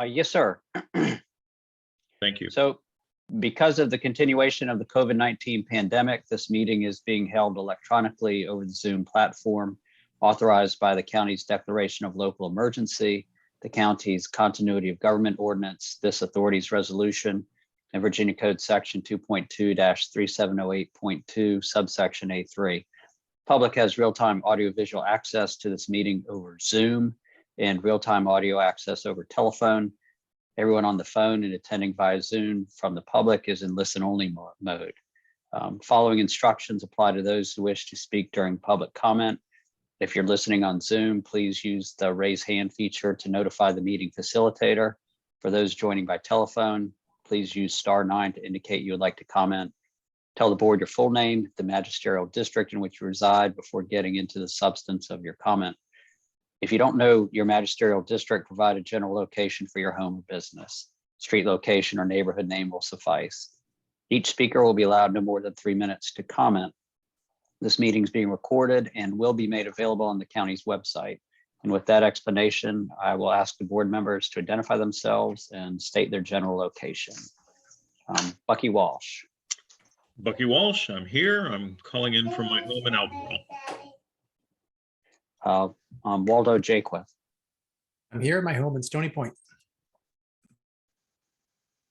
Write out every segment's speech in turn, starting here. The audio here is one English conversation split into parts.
Yes, sir. Thank you. So because of the continuation of the COVID-19 pandemic, this meeting is being held electronically over the Zoom platform authorized by the county's declaration of local emergency, the county's continuity of government ordinance, this authority's resolution, and Virginia Code Section 2.2-3708.2, subsection A3. Public has real-time audio-visual access to this meeting over Zoom and real-time audio access over telephone. Everyone on the phone and attending via Zoom from the public is in listen-only mode. Following instructions apply to those who wish to speak during public comment. If you're listening on Zoom, please use the raise hand feature to notify the meeting facilitator. For those joining by telephone, please use *9 to indicate you would like to comment. Tell the board your full name, the magisterial district in which you reside before getting into the substance of your comment. If you don't know your magisterial district, provide a general location for your home or business. Street location or neighborhood name will suffice. Each speaker will be allowed no more than 3 minutes to comment. This meeting is being recorded and will be made available on the county's website. And with that explanation, I will ask the board members to identify themselves and state their general location. Bucky Walsh. Bucky Walsh, I'm here. I'm calling in from my home in Albemarle. Waldo Jaquith. I'm here at my home in Stony Point.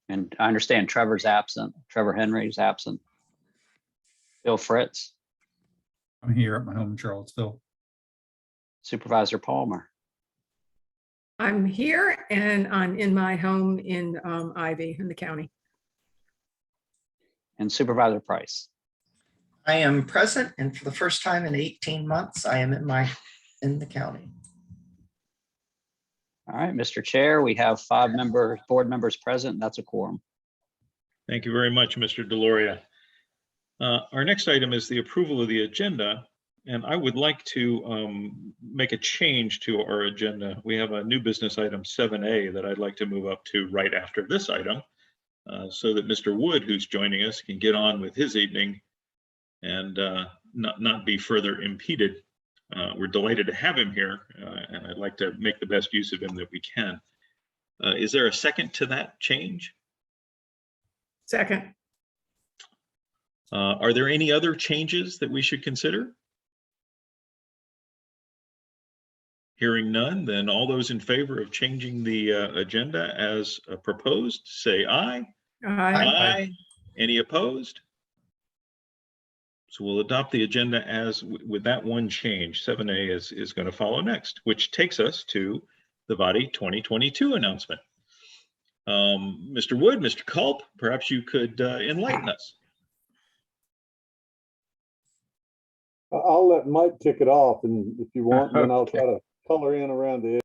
And I understand Trevor's absent. Trevor Henry is absent. Bill Fritz. I'm here at my home in Charlottesville. Supervisor Palmer. I'm here and I'm in my home in Ivy in the county. And Supervisor Price. I am present, and for the first time in 18 months, I am in the county. All right, Mr. Chair, we have 5 board members present. That's a quorum. Thank you very much, Mr. Deloria. Our next item is the approval of the agenda, and I would like to make a change to our agenda. We have a new business item 7A that I'd like to move up to right after this item so that Mr. Wood, who's joining us, can get on with his evening and not be further impeded. We're delighted to have him here, and I'd like to make the best use of him that we can. Is there a second to that change? Second. Are there any other changes that we should consider? Hearing none, then all those in favor of changing the agenda as proposed, say aye. Aye. Aye. Any opposed? So we'll adopt the agenda as with that one change. 7A is going to follow next, which takes us to the VADI 2022 announcement. Mr. Wood, Mr. Culp, perhaps you could enlighten us. I'll let Mike kick it off, and if you want, then I'll try to color in around it.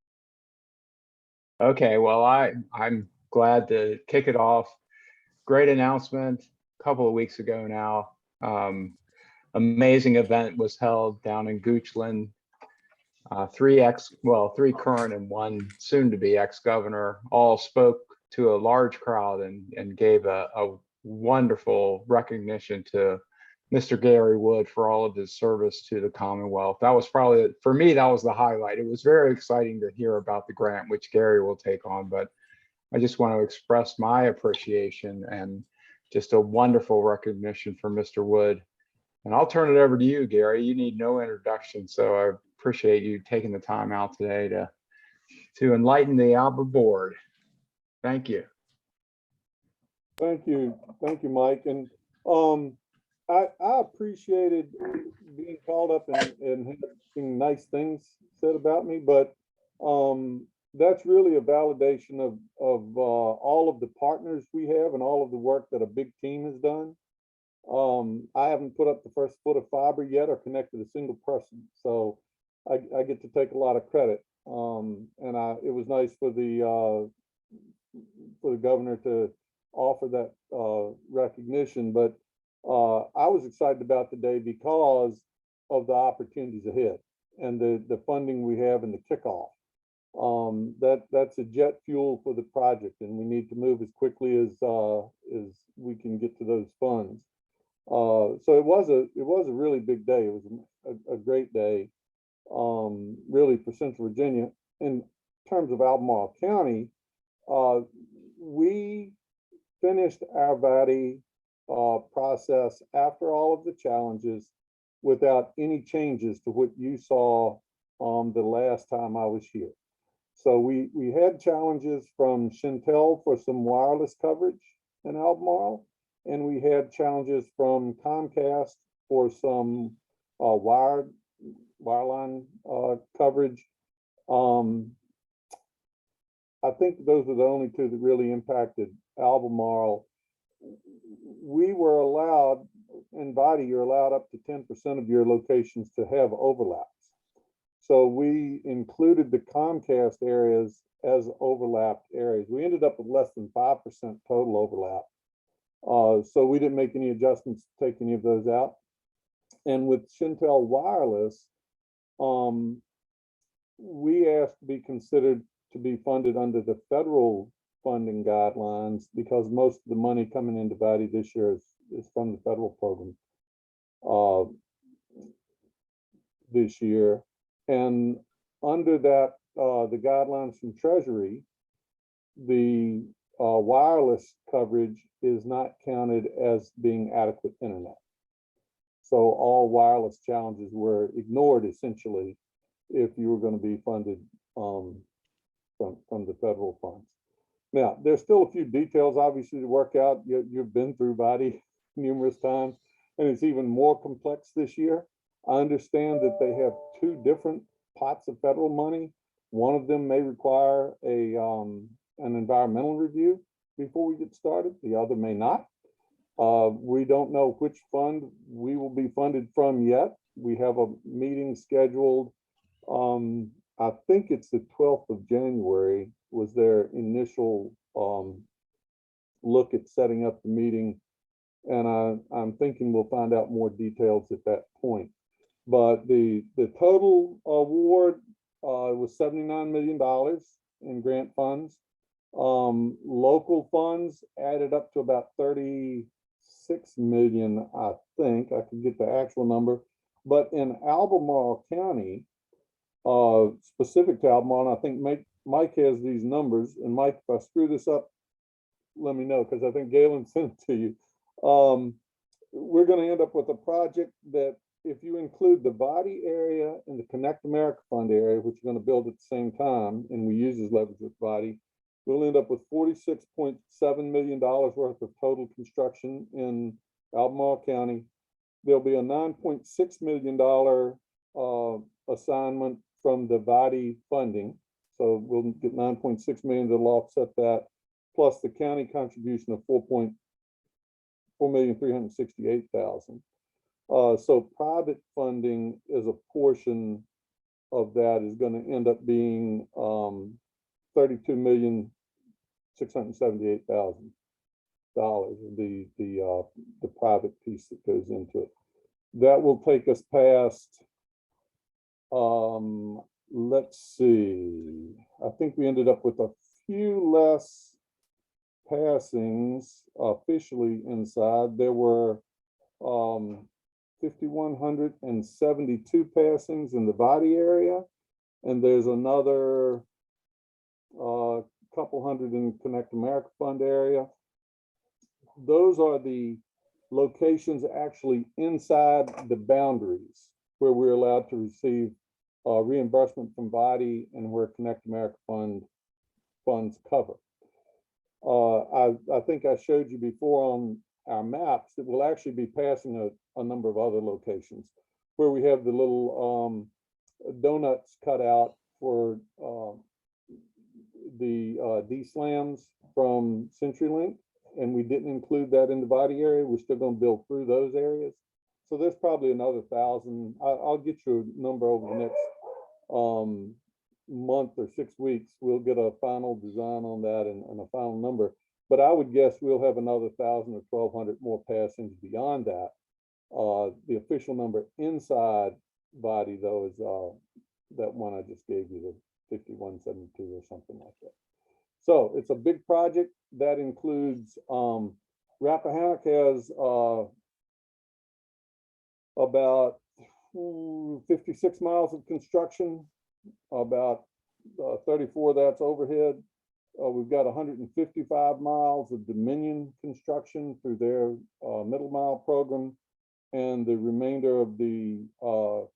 Okay, well, I'm glad to kick it off. Great announcement a couple of weeks ago now. Amazing event was held down in Goochland. 3 current and 1 soon-to-be ex-governor all spoke to a large crowd and gave a wonderful recognition to Mr. Gary Wood for all of his service to the Commonwealth. That was probably, for me, that was the highlight. It was very exciting to hear about the grant, which Gary will take on, but I just want to express my appreciation and just a wonderful recognition for Mr. Wood. And I'll turn it over to you, Gary. You need no introduction, so I appreciate you taking the time out today to enlighten the ABBA board. Thank you. Thank you, Mike. And I appreciated being called up and having nice things said about me, but that's really a validation of all of the partners we have and all of the work that a big team has done. I haven't put up the first foot of fiber yet or connected a single person, so I get to take a lot of credit. And it was nice for the governor to offer that recognition, but I was excited about the day because of the opportunities ahead and the funding we have in the kickoff. That's a jet fuel for the project, and we need to move as quickly as we can get to those funds. So it was a really big day. It was a great day, really, for Central Virginia. In terms of Albemarle County, We finished our VATI process after all of the challenges without any changes to what you saw the last time I was here. So we had challenges from Shintel for some wireless coverage in Albemarle, and we had challenges from Comcast for some wireline coverage. I think those are the only two that really impacted Albemarle. We were allowed, in VATI, you're allowed up to 10% of your locations to have overlaps. So we included the Comcast areas as overlapped areas. We ended up with less than 5% total overlap. So we didn't make any adjustments to take any of those out. And with Shintel Wireless, we asked to be considered to be funded under the federal funding guidelines because most of the money coming into VATI this year is from the federal program this year. And under that, the guidelines from Treasury, the wireless coverage is not counted as being adequate internet. So all wireless challenges were ignored essentially if you were going to be funded from the federal funds. Now, there's still a few details obviously to work out. You've been through VATI numerous times, and it's even more complex this year. I understand that they have two different pots of federal money. One of them may require an environmental review before we get started. The other may not. We don't know which fund we will be funded from yet. We have a meeting scheduled. I think it's the 12th of January was their initial look at setting up the meeting. And I'm thinking we'll find out more details at that point. But the total award was $79 million in grant funds. Local funds added up to about 36 million, I think. I could get the actual number. But in Albemarle County, specific to Albemarle, and I think Mike has these numbers. And Mike, if I screw this up, let me know, because I think Galen sent it to you. We're going to end up with a project that, if you include the VATI area and the Connect America Fund area, which we're going to build at the same time, and we use as leverage with VATI, we'll end up with $46.7 million worth of total construction in Albemarle County. There'll be a $9.6 million assignment from the VATI funding. So we'll get 9.6 million that'll offset that, plus the county contribution of 4,368,000. So private funding as a portion of that is going to end up being $32,678,000. The private piece that goes into it. That will take us past. Let's see. I think we ended up with a few less passings officially inside. There were 5,172 passings in the VATI area, and there's another couple hundred in Connect America Fund area. Those are the locations actually inside the boundaries where we're allowed to receive reimbursement from VATI and where Connect America funds cover. I think I showed you before on our maps that we'll actually be passing a number of other locations where we have the little donuts cut out for the D-slams from CenturyLink, and we didn't include that in the VATI area. We're still going to build through those areas. So there's probably another 1,000. I'll get you a number over the next month or 6 weeks. We'll get a final design on that and a final number. But I would guess we'll have another 1,000 or 1,200 more passings beyond that. The official number inside VATI, though, is that one I just gave you, the 5172 or something like that. So it's a big project that includes Rappahannock has about 56 miles of construction, about 34 that's overhead. we've got 155 miles of Dominion construction through their middle mile program. And the remainder of the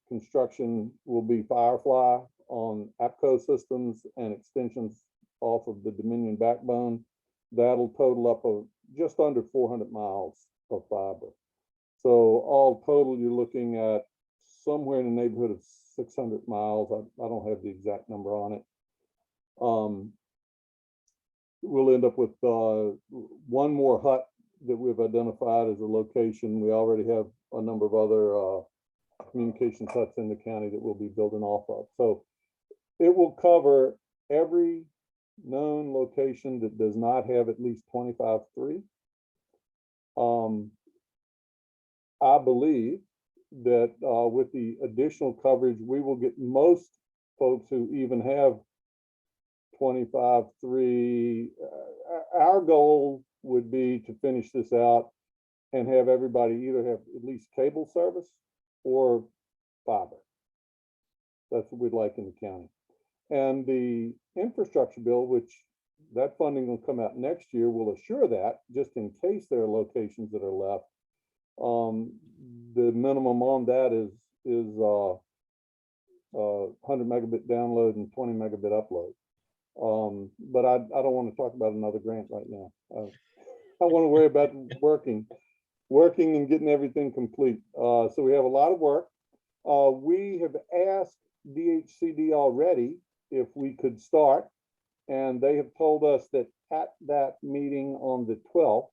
construction will be Firefly on APCO systems and extensions off of the Dominion backbone. That'll total up of just under 400 miles of fiber. So all total, you're looking at somewhere in the neighborhood of 600 miles. I don't have the exact number on it. We'll end up with one more hut that we've identified as a location. We already have a number of other communications huts in the county that we'll be building off of. So it will cover every known location that does not have at least 25.3. I believe that with the additional coverage, we will get most folks who even have 25.3. Our goal would be to finish this out and have everybody either have at least cable service or fiber. That's what we'd like in the county. And the infrastructure bill, which that funding will come out next year, will assure that, just in case there are locations that are left. The minimum on that is 100 megabit download and 20 megabit upload. But I don't want to talk about another grant right now. I want to worry about working and getting everything complete. So we have a lot of work. We have asked DHCD already if we could start, and they have told us that at that meeting on the 12th,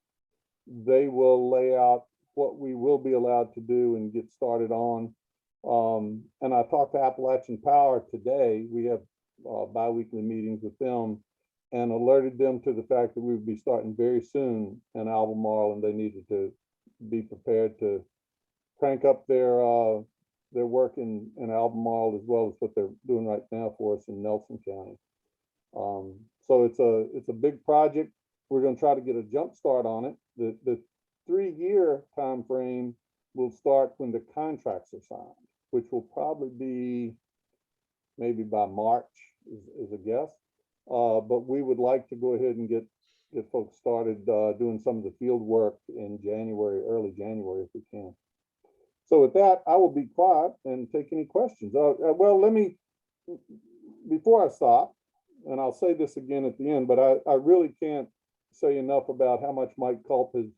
they will lay out what we will be allowed to do and get started on. And I talked to Appalachian Power today. We have bi-weekly meetings with them and alerted them to the fact that we would be starting very soon in Albemarle, and they needed to be prepared to crank up their work in Albemarle as well as what they're doing right now for us in Nelson County. So it's a big project. We're going to try to get a jump start on it. The 3-year time frame will start when the contracts are signed, which will probably be maybe by March is a guess. But we would like to go ahead and get folks started doing some of the field work in January, early January, if we can. So with that, I will be quiet and take any questions. Well, let me, before I stop, and I'll say this again at the end, but I really can't say enough about how much Mike Culp has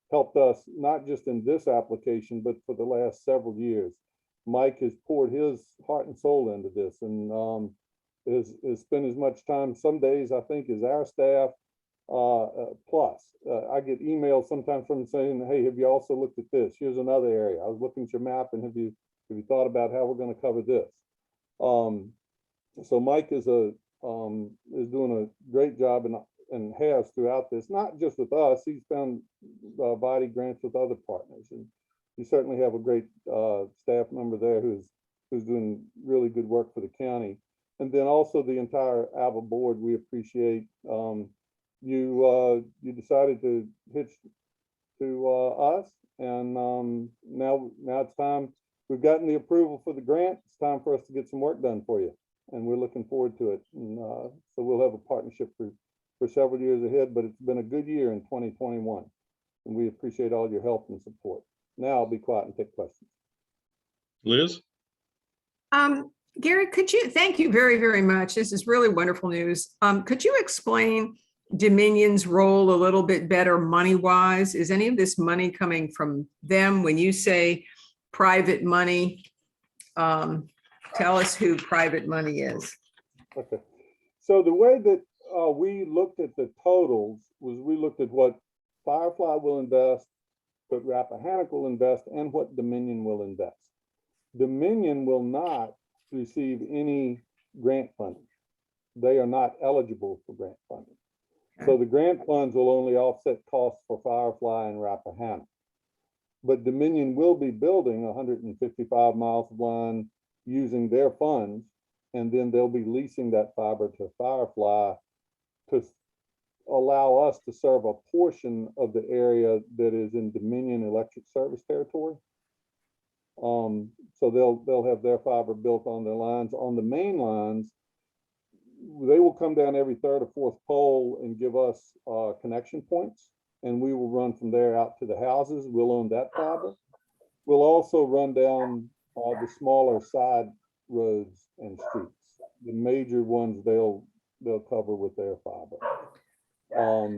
helped us, not just in this application, but for the last several years. Mike has poured his heart and soul into this, and has spent as much time some days, I think, as our staff plus. I get emails sometimes from saying, hey, have you also looked at this? Here's another area. I was looking at your map, and have you thought about how we're going to cover this? So Mike is doing a great job and has throughout this, not just with us. He's found body grants with other partners, and you certainly have a great staff member there who's doing really good work for the county. And then also the entire ABBA board, we appreciate you decided to hitch to us, and now it's time. We've gotten the approval for the grant. It's time for us to get some work done for you, and we're looking forward to it. And so we'll have a partnership for several years ahead, but it's been a good year in 2021, and we appreciate all your help and support. Now I'll be quiet and take questions. Liz? Gary, thank you very, very much. This is really wonderful news. Could you explain Dominion's role a little bit better money-wise? Is any of this money coming from them? When you say private money, tell us who private money is. Okay. So the way that we looked at the totals was we looked at what Firefly will invest, what Rappahannock will invest, and what Dominion will invest. Dominion will not receive any grant funding. They are not eligible for grant funding. So the grant funds will only offset costs for Firefly and Rappahannock. But Dominion will be building 155 miles of line using their funds, and then they'll be leasing that fiber to Firefly to allow us to serve a portion of the area that is in Dominion electric service territory. So they'll have their fiber built on their lines. On the main lines, they will come down every third or fourth pole and give us connection points, and we will run from there out to the houses. We'll own that fiber. We'll also run down the smaller side roads and streets. The major ones they'll cover with their fiber.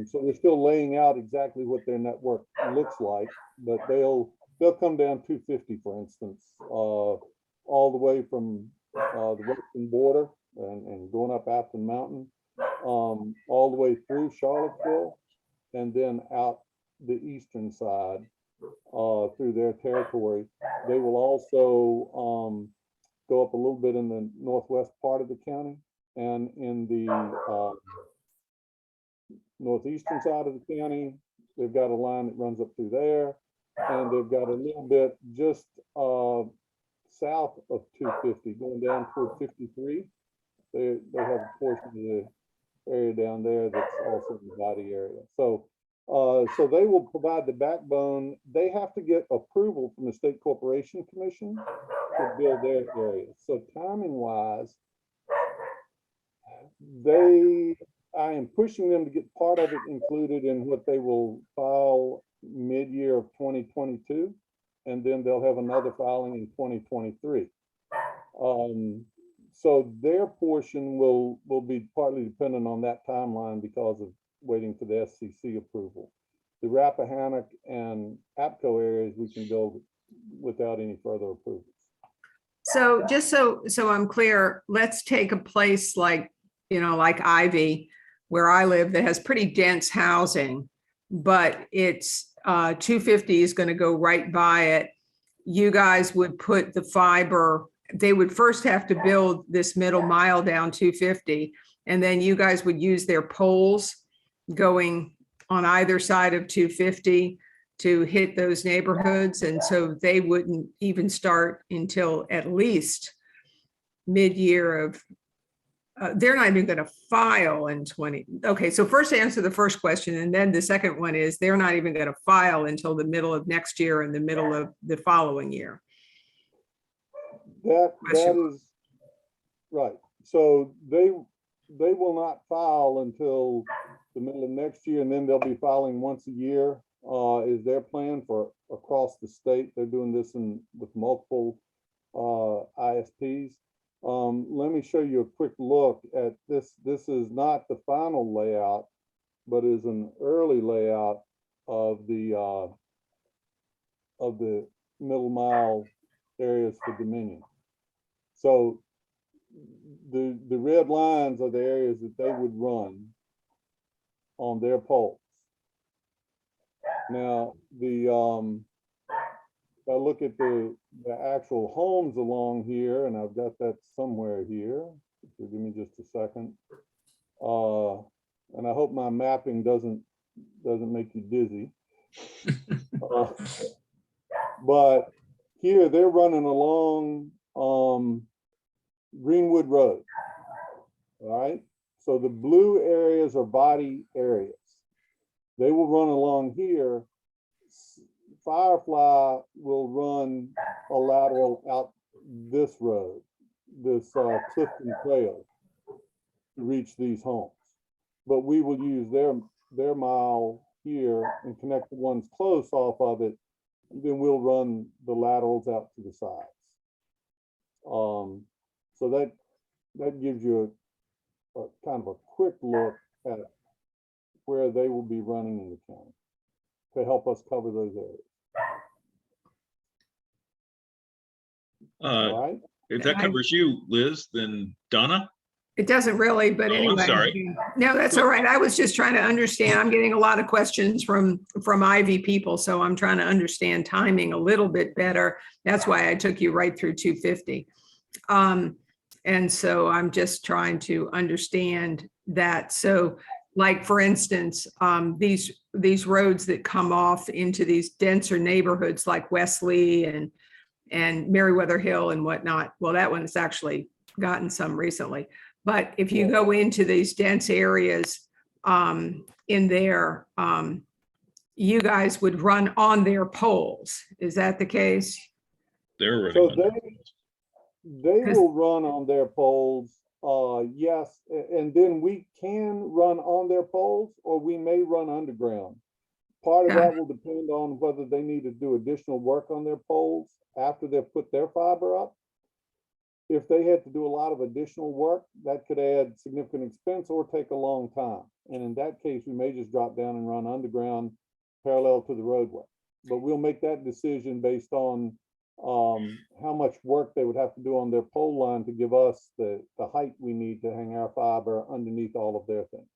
So they're still laying out exactly what their network looks like, but they'll come down 250, for instance, all the way from the western border and going up Afton Mountain, all the way through Charlottesville, and then out the eastern side through their territory. They will also go up a little bit in the northwest part of the county and in the northeastern side of the county. They've got a line that runs up through there, and they've got a little bit just south of 250 going down toward 53. They have a portion of the area down there that's also in the body area. So so they will provide the backbone. They have to get approval from the State Corporation Commission to build their area. So timing wise, I am pushing them to get part of it included in what they will file mid-year of 2022, and then they'll have another filing in 2023. So their portion will be partly dependent on that timeline because of waiting for the SCC approval. The Rappahannock and APCO areas we can build without any further approvals. So just so I'm clear, let's take a place like, like Ivy, where I live, that has pretty dense housing, but it's 250 is going to go right by it. You guys would put the fiber, they would first have to build this middle mile down 250, and then you guys would use their poles going on either side of 250 to hit those neighborhoods. And so they wouldn't even start until at least mid-year of, they're not even going to file in 20. Okay, so first answer the first question, and then the second one is they're not even going to file until the middle of next year and the middle of the following year. That is right. So they will not file until the middle of next year, and then they'll be filing once a year is their plan for across the state. They're doing this with multiple ISPs. Let me show you a quick look at this. This is not the final layout, but is an early layout of the middle mile areas for Dominion. So the red lines are the areas that they would run on their poles. Now, if I look at the actual homes along here, and I've got that somewhere here, so give me just a second. And I hope my mapping doesn't make you dizzy. But here they're running along Greenwood Road. All right. So the blue areas are body areas. They will run along here. Firefly will run a lateral out this road, this Clifton Trail, to reach these homes. But we will use their mile here and connect the ones close off of it. And then we'll run the laterals out to the sides. So that gives you a kind of a quick look at where they will be running in the county to help us cover those areas. All right. If that covers you, Liz, then Donna? It doesn't really, but anyway. I'm sorry. No, that's all right. I was just trying to understand. I'm getting a lot of questions from Ivy people, so I'm trying to understand timing a little bit better. That's why I took you right through 250. And so I'm just trying to understand that. So like, for instance, these roads that come off into these denser neighborhoods like Wesley and Meriwether Hill and whatnot. Well, that one's actually gotten some recently. But if you go into these dense areas in there, you guys would run on their poles. Is that the case? They're running. So they will run on their poles yes, and then we can run on their poles or we may run underground. Part of Yeah. that will depend on whether they need to do additional work on their poles after they've put their fiber up. If they had to do a lot of additional work, that could add significant expense or take a long time. And in that case, we may just drop down and run underground parallel to the roadway. But we'll make that decision based on how much work they would have to do on their pole line to give us the height we need to hang our fiber underneath all of their things.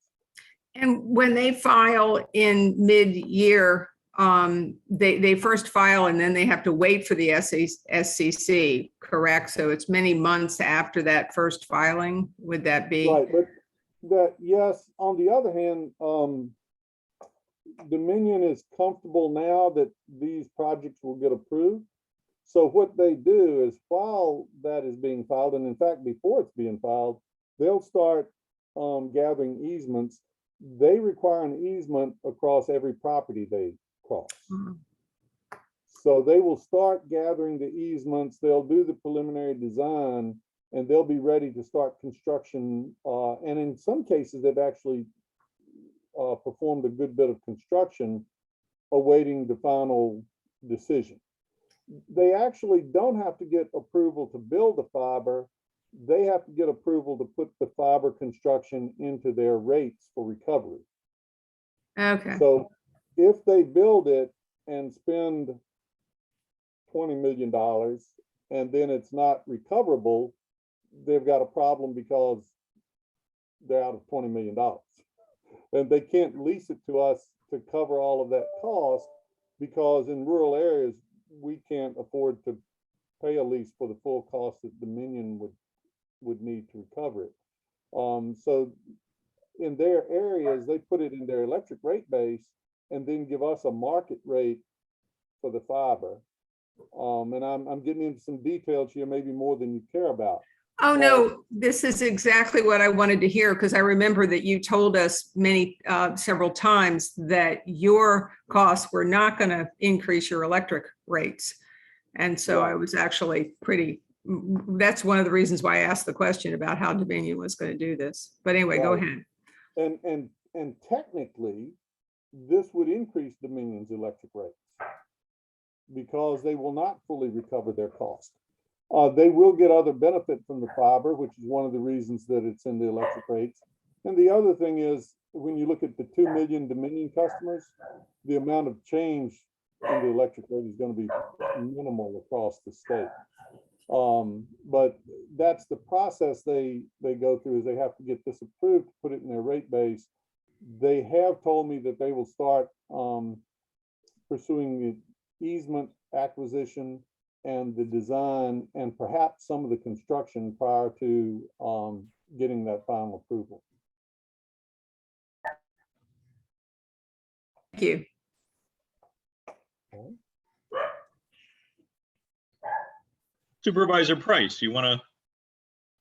And when they file in mid-year, they first file and then they have to wait for the SCC, correct? So it's many months after that first filing, would that be? Right, but that, yes, on the other hand, Dominion is comfortable now that these projects will get approved. So what they do is while that is being filed, and in fact, before it's being filed, they'll start gathering easements. They require an easement across every property they cross. Mhm. So they will start gathering the easements, they'll do the preliminary design, and they'll be ready to start construction. And in some cases, they've actually performed a good bit of construction awaiting the final decision. They actually don't have to get approval to build the fiber. They have to get approval to put the fiber construction into their rates for recovery. Okay, So if they build it and spend $20 million and then it's not recoverable, they've got a problem because they're out of $20 million. And they can't lease it to us to cover all of that cost because in rural areas, we can't afford to pay a lease for the full cost that Dominion would need to recover it. So in their areas, they put it in their electric rate base and then give us a market rate for the fiber. And I'm getting into some details here, maybe more than you care about. oh no, this is exactly what I wanted to hear, because I remember that you told us several times that your costs were not going to increase your electric rates. And so I was actually that's one of the reasons why I asked the question about how Dominion was going to do this. But anyway, go Right. ahead. And technically, this would increase Dominion's electric rates because they will not fully recover their cost. They will get other benefit from the fiber, which is one of the reasons that it's in the electric rates. And the other thing is, when you look at the 2 million Dominion customers, the amount of change in the electric rate is going to be minimal across the state. But that's the process they go through, is they have to get this approved, put it in their rate base. They have told me that they will start pursuing the easement acquisition and the design and perhaps some of the construction prior to getting that final approval. Thank you. Supervisor Price, you want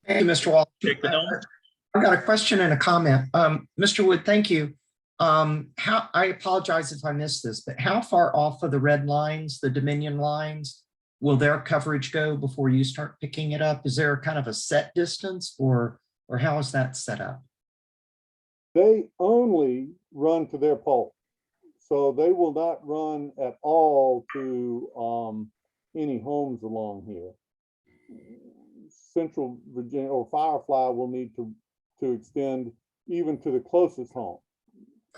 Thank you, Mr. Walsh. to take the helm? I've got a question and a comment. Mr. Wood, thank you. I apologize if I missed this, but how far off of the red lines, the Dominion lines, will their coverage go before you start picking it up? Is there kind of a set distance or how is that set up? They only run to their pole. So they will not run at all to any homes along here. Central Virginia or Firefly will need to extend even to the closest home.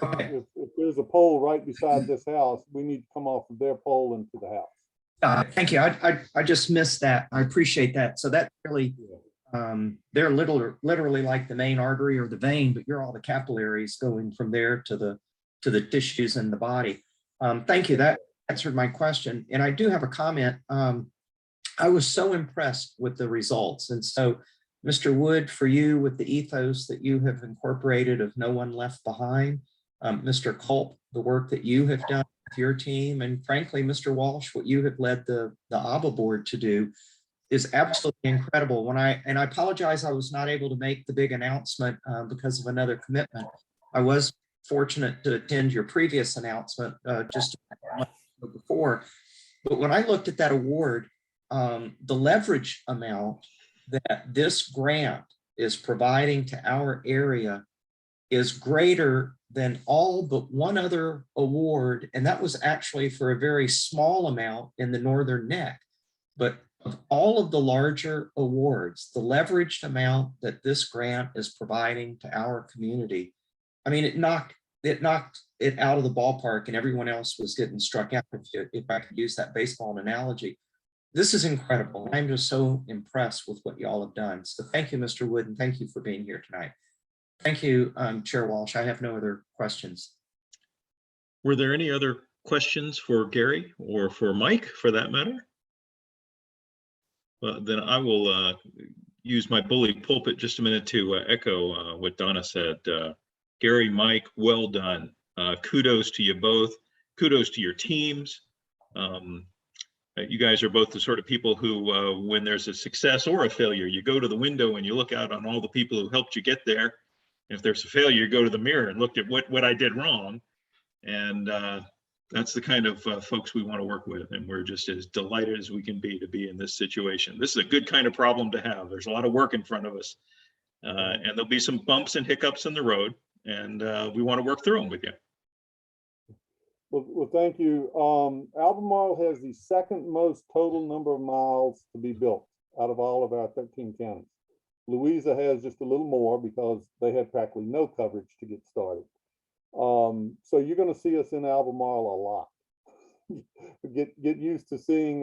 Okay. If there's a pole right beside this house, we need to come off of their pole into the house. Thank you. I just missed that. I appreciate that. So that really, they're literally like the main artery or the vein, but you're all the capillaries going from there to the tissues in the body. Thank you. That answered my question. And I do have a comment. I was so impressed with the results. And so, Mr. Wood, for you, with the ethos that you have incorporated of no one left behind, Mr. Culp, the work that you have done with your team, and frankly, Mr. Walsh, what you have led the ABBA board to do is absolutely incredible. I apologize, I was not able to make the big announcement because of another commitment. I was fortunate to attend your previous announcement just a month before. But when I looked at that award, the leverage amount that this grant is providing to our area is greater than all but one other award, and that was actually for a very small amount in the Northern Neck. But of all of the larger awards, the leveraged amount that this grant is providing to our community, I mean, it knocked it out of the ballpark, and everyone else was getting struck out, if I could use that baseball analogy. This is incredible. I'm just so impressed with what y'all have done. So thank you, Mr. Wood, and thank you for being here tonight. Thank you, Chair Walsh. I have no other questions. Were there any other questions for Gary or for Mike, for that matter? Well, then I will use my bully pulpit just a minute to echo what Donna said. Gary, Mike, well done. Kudos to you both. Kudos to your teams. You guys are both the sort of people who, when there's a success or a failure, you go to the window and you look out on all the people who helped you get there. If there's a failure, you go to the mirror and look at what I did wrong. And that's the kind of folks we want to work with. And we're just as delighted as we can be to be in this situation. This is a good kind of problem to have. There's a lot of work in front of us. And there'll be some bumps and hiccups in the road. And we want to work through them with you. Well, thank you. Albemarle has the second most total number of miles to be built out of all of our 13 counties. Louisa has just a little more because they had practically no coverage to get started. So you're going to see us in Albemarle a lot. Get used to seeing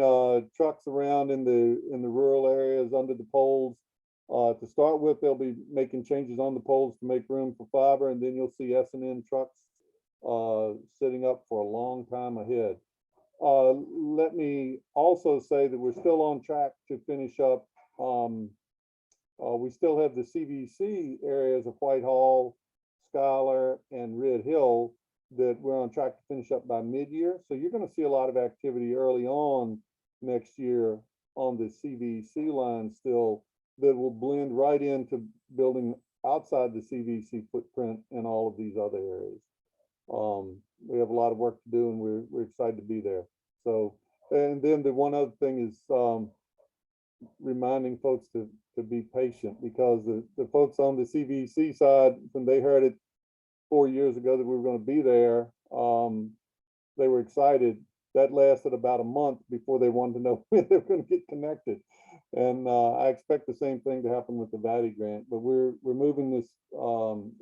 trucks around in the rural areas under the poles. To start with, they'll be making changes on the poles to make room for fiber, and then you'll see S&N trucks sitting up for a long time ahead. Let me also say that we're still on track to finish up. We still have the CVC areas of Whitehall, Schuyler, and Red Hill that we're on track to finish up by mid-year. So you're going to see a lot of activity early on next year on the CVC line still that will blend right into building outside the CVC footprint in all of these other areas. We have a lot of work to do, and we're excited to be there. So, and then the one other thing is reminding folks to be patient, because the folks on the CVC side, when they heard it 4 years ago that we were going to be there, they were excited. That lasted about a month before they wanted to know when they were going to get connected. And I expect the same thing to happen with the Valley grant, but we're moving this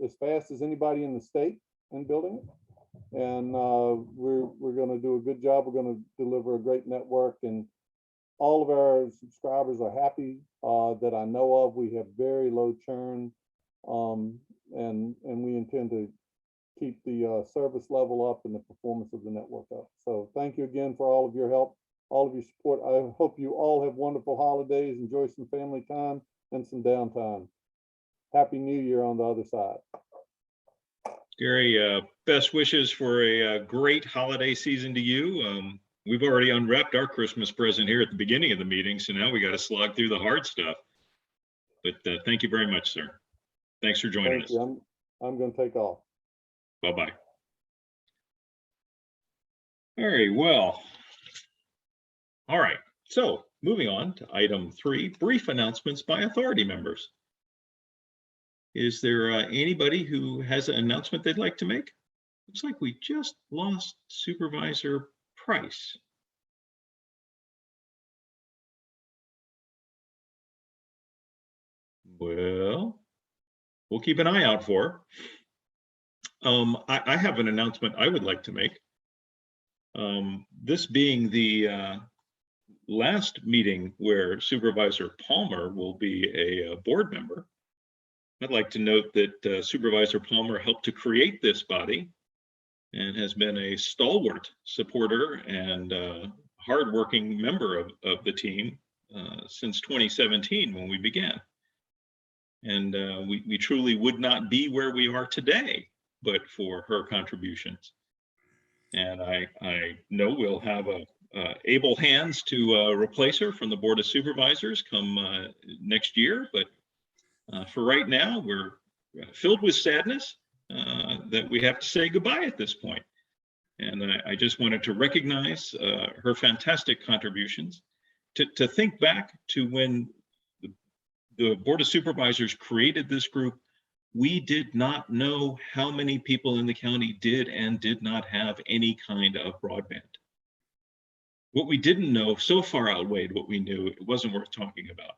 as fast as anybody in the state in building it. And we're going to do a good job. We're going to deliver a great network, and all of our subscribers are happy that I know of. We have very low churn, and we intend to keep the service level up and the performance of the network up. So thank you again for all of your help, all of your support. I hope you all have wonderful holidays, enjoy some family time and some downtime. Happy New Year on the other side. Gary, best wishes for a great holiday season to you. We've already unwrapped our Christmas present here at the beginning of the meeting, so now we got to slog through the hard stuff. But thank you very much, sir. Thanks for joining us. I'm going to take off. Bye-bye. Very well. All right, so moving on to item 3, brief announcements by authority members. Is there anybody who has an announcement they'd like to make? Looks like we just lost Supervisor Price. Well, we'll keep an eye out for her. I have an announcement I would like to make. This being the last meeting where Supervisor Palmer will be a board member, I'd like to note that Supervisor Palmer helped to create this body and has been a stalwart supporter and hardworking member of the team since 2017 when we began. And we truly would not be where we are today but for her contributions. And I know we'll have able hands to replace her from the Board of Supervisors come next year, but for right now, we're filled with sadness that we have to say goodbye at this point. And I just wanted to recognize her fantastic contributions, to think back to when the Board of Supervisors created this group, we did not know how many people in the county did and did not have any kind of broadband. What we didn't know so far outweighed what we knew. It wasn't worth talking about.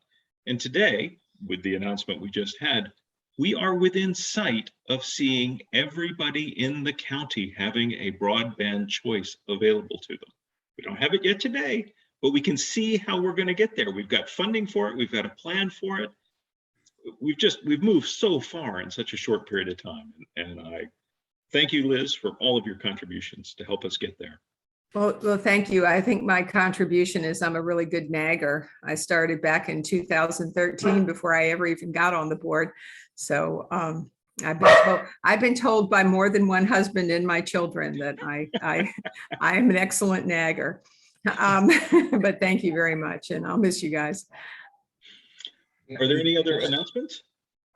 And today, with the announcement we just had, we are within sight of seeing everybody in the county having a broadband choice available to them. We don't have it yet today, but we can see how we're going to get there. We've got funding for it. We've got a plan for it. We've moved so far in such a short period of time. And I thank you, Liz, for all of your contributions to help us get there. Well, thank you. I think my contribution is I'm a really good nagger. I started back in 2013 before I ever even got on the board. So I've been told by more than one husband and my children that I am an excellent nagger. But thank you very much, and I'll miss you guys. Are there any other announcements?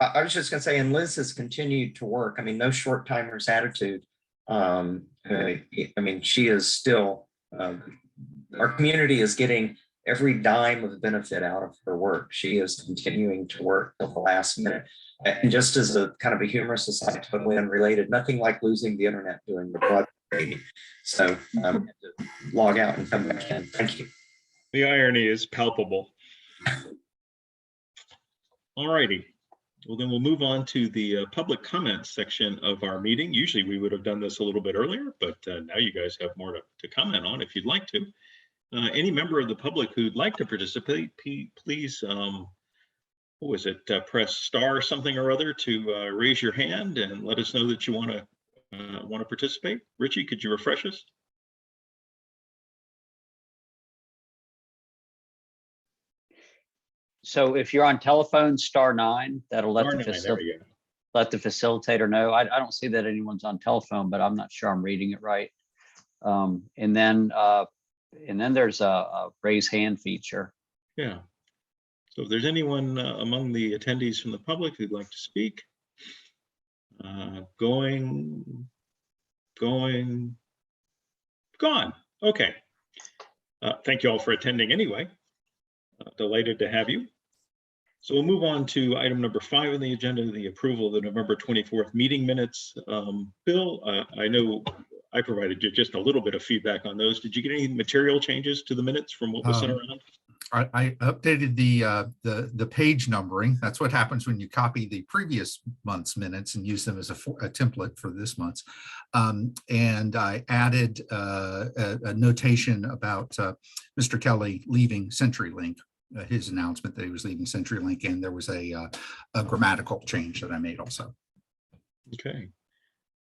I was just gonna say, and Liz has continued to work. I mean, no short timers attitude. I mean, she is still, our community is getting every dime of benefit out of her work. She is continuing to work till the last minute. And just as a kind of a humorous aside, totally unrelated, nothing like losing the internet during the broadband meeting. So to log out and come back in. Thank you. The irony is palpable. All righty. Well, then we'll move on to the public comments section of our meeting. Usually we would have done this a little bit earlier, but now you guys have more to comment on if you'd like to. Any member of the public who'd like to participate, please, what was it, press star something or other to raise your hand and let us know that you want to participate. Richie, could you refresh us? So if you're on telephone, *9, that'll let Star the 9, there you go. let the facilitator know. I don't see that anyone's on telephone, but I'm not sure I'm reading it right. And then there's a raise hand feature. Yeah. So if there's anyone among the attendees from the public who'd like to speak, gone. Okay. Thank you all for attending anyway. Delighted to have you. So we'll move on to item number 5 on the agenda, the approval of the November 24th meeting minutes. Bill, I know I provided you just a little bit of feedback on those. Did you get any material changes to the minutes from what was sent around? I updated the page numbering. That's what happens when you copy the previous month's minutes and use them as a template for this month's. And I added a notation about Mr. Kelly leaving CenturyLink, his announcement that he was leaving CenturyLink, and there was a grammatical change that I made also. Okay.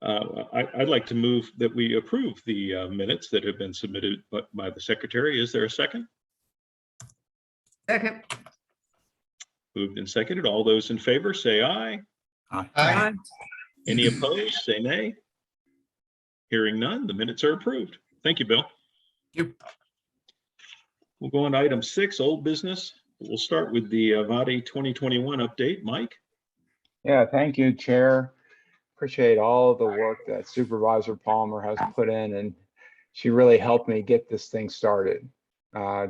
I'd like to move that we approve the minutes that have been submitted by the secretary. Is there a second? Second. Moved and seconded. All those in favor say aye. Aye. Any opposed, say nay. Hearing none, the minutes are approved. Thank you, Bill. Yep. We'll go on to item 6, old business. We'll start with the Avati 2021 update. Mike? Yeah, thank you, Chair. Appreciate all the work that Supervisor Palmer has put in, and she really helped me get this thing started.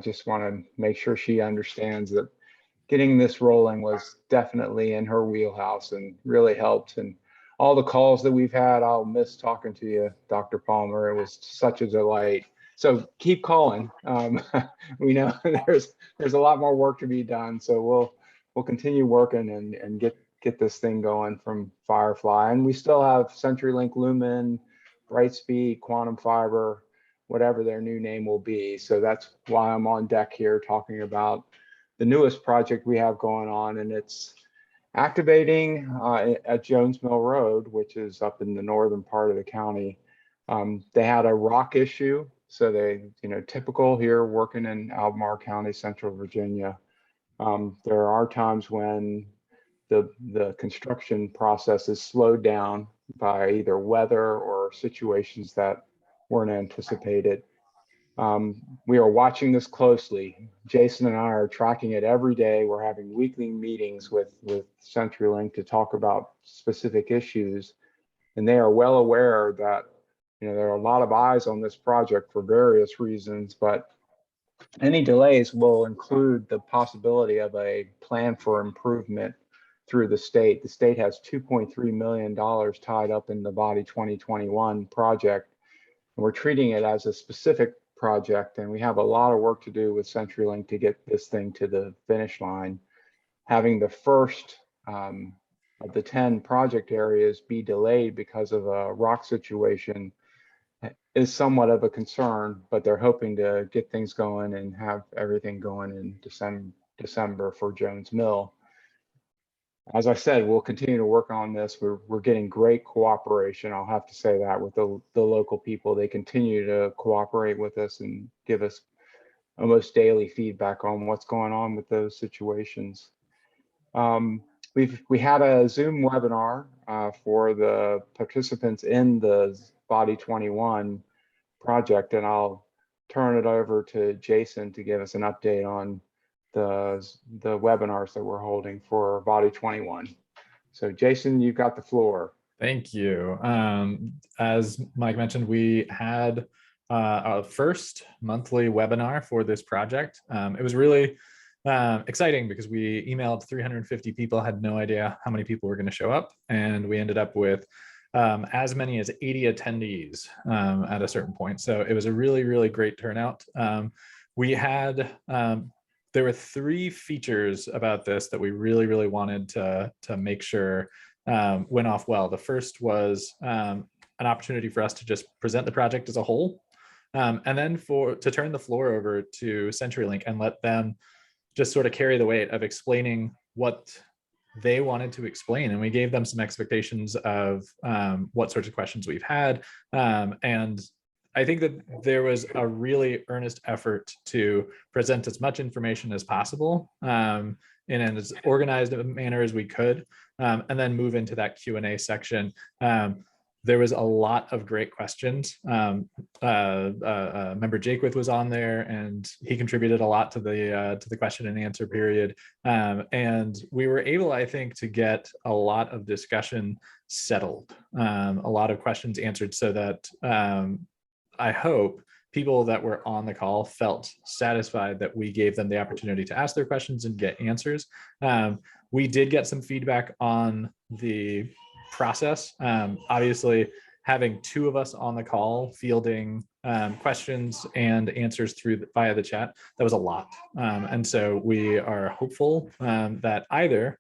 Just want to make sure she understands that getting this rolling was definitely in her wheelhouse and really helped. And all the calls that we've had, I'll miss talking to you, Dr. Palmer. It was such a delight. So keep calling. We know there's a lot more work to be done. So we'll continue working and get this thing going from Firefly. And we still have CenturyLink Lumen, Brightspeed, Quantum Fiber, whatever their new name will be. So that's why I'm on deck here talking about the newest project we have going on, and it's activating at Jones Mill Road, which is up in the northern part of the county. They had a rock issue, so they, typical here working in Albemarle County, Central Virginia. There are times when the construction process is slowed down by either weather or situations that weren't anticipated. We are watching this closely. Jason and I are tracking it every day. We're having weekly meetings with CenturyLink to talk about specific issues, and they are well aware that there are a lot of eyes on this project for various reasons, but Any delays will include the possibility of a plan for improvement through the state. The state has $2.3 million tied up in the Body 2021 project. And we're treating it as a specific project, and we have a lot of work to do with CenturyLink to get this thing to the finish line. Having the first of the 10 project areas be delayed because of a rock situation is somewhat of a concern, but they're hoping to get things going and have everything going in December for Jones Mill. As I said, we'll continue to work on this. We're getting great cooperation. I'll have to say that with the local people. They continue to cooperate with us and give us almost daily feedback on what's going on with those situations. We had a Zoom webinar for the participants in the Body 21 project, and I'll turn it over to Jason to give us an update on the webinars that we're holding for Body 21. So Jason, you've got the floor. Thank you. As Mike mentioned, we had our first monthly webinar for this project. It was really exciting because we emailed 350 people, had no idea how many people were going to show up, and we ended up with as many as 80 attendees at a certain point. So it was a really, really great turnout. We had there were 3 features about this that we really, really wanted to make sure went off well. The first was an opportunity for us to just present the project as a whole, and then to turn the floor over to CenturyLink and let them just sort of carry the weight of explaining what they wanted to explain. And we gave them some expectations of what sorts of questions we've had. And I think that there was a really earnest effort to present as much information as possible in as organized a manner as we could, and then move into that Q&A section. There was a lot of great questions. Member Jakewith was on there, and he contributed a lot to the question and answer period. And we were able, I think, to get a lot of discussion settled, a lot of questions answered, so that I hope people that were on the call felt satisfied that we gave them the opportunity to ask their questions and get answers. We did get some feedback on the process. Obviously, having 2 of us on the call fielding questions and answers via the chat, that was a lot. And so we are hopeful that either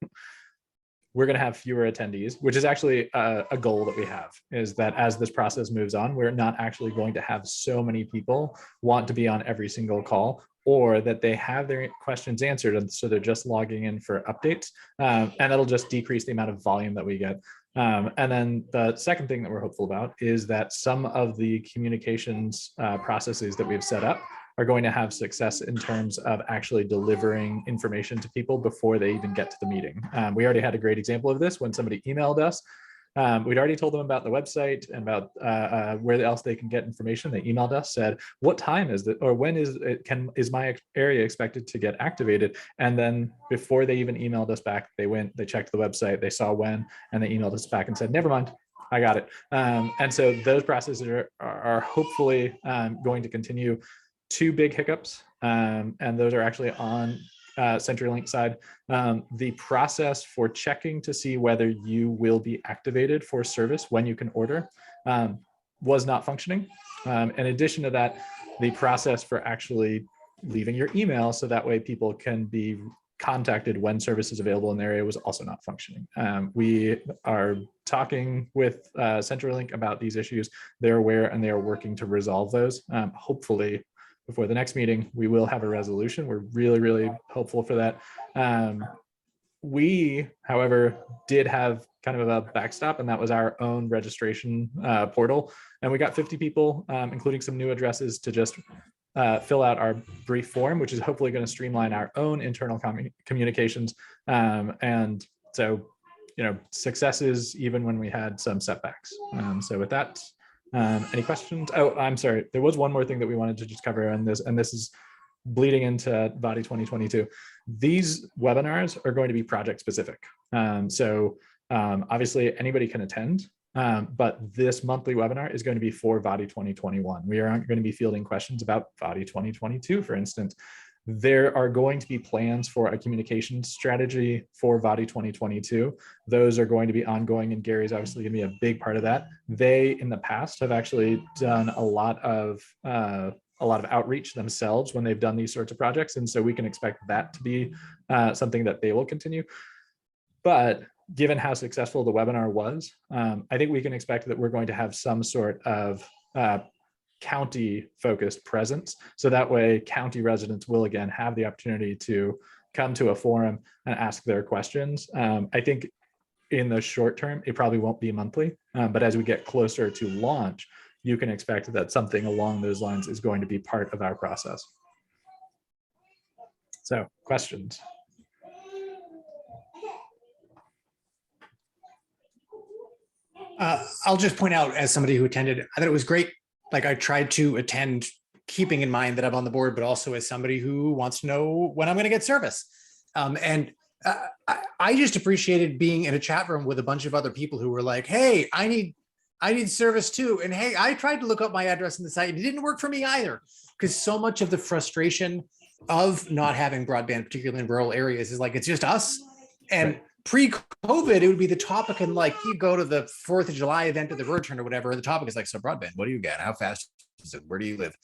we're going to have fewer attendees, which is actually a goal that we have, is that as this process moves on, we're not actually going to have so many people want to be on every single call, or that they have their questions answered, and so they're just logging in for updates, and that'll just decrease the amount of volume that we get. And then the second thing that we're hopeful about is that some of the communications processes that we've set up are going to have success in terms of actually delivering information to people before they even get to the meeting. We already had a great example of this when somebody emailed us. We'd already told them about the website and about where else they can get information. They emailed us, said, what time is it, or when is my area expected to get activated? And then before they even emailed us back, they checked the website, they saw when, and they emailed us back and said, never mind, I got it. And so those processes are hopefully going to continue. 2 big hiccups, and those are actually on CenturyLink side. The process for checking to see whether you will be activated for service when you can order was not functioning. In addition to that, the process for actually leaving your email so that way people can be contacted when service is available in the area was also not functioning. We are talking with CenturyLink about these issues. They're aware and they are working to resolve those. Hopefully, before the next meeting, we will have a resolution. We're really, really hopeful for that. We, however, did have kind of a backstop, and that was our own registration portal. And we got 50 people, including some new addresses, to just fill out our brief form, which is hopefully going to streamline our own internal communications. And so, successes even when we had some setbacks. So with that, any questions? Oh, I'm sorry. There was one more thing that we wanted to just cover on this, and this is bleeding into Body 2022. These webinars are going to be project specific. So obviously anybody can attend, But this monthly webinar is going to be for VADI 2021. We aren't going to be fielding questions about VADI 2022, for instance. There are going to be plans for a communication strategy for VADI 2022. Those are going to be ongoing, and Gary's obviously going to be a big part of that. They, in the past, have actually done a lot of outreach themselves when they've done these sorts of projects, and so we can expect that to be something that they will continue. But given how successful the webinar was, I think we can expect that we're going to have some sort of county-focused presence. So that way, county residents will again have the opportunity to come to a forum and ask their questions. I think in the short term, it probably won't be monthly, but as we get closer to launch, you can expect that something along those lines is going to be part of our process. So, questions? I'll just point out, as somebody who attended, I thought it was great. Like, I tried to attend keeping in mind that I'm on the board, but also as somebody who wants to know when I'm going to get service. I just appreciated being in a chat room with a bunch of other people who were like, hey, I need service too. And hey, I tried to look up my address in the site and it didn't work for me either. Because so much of the frustration of not having broadband, particularly in rural areas, is like, it's just us. And right. Pre-COVID, it would be the topic, and like you go to the 4th of July event at the road turn or whatever, the topic is like, so broadband, what do you get? How fast is it? Where do you live?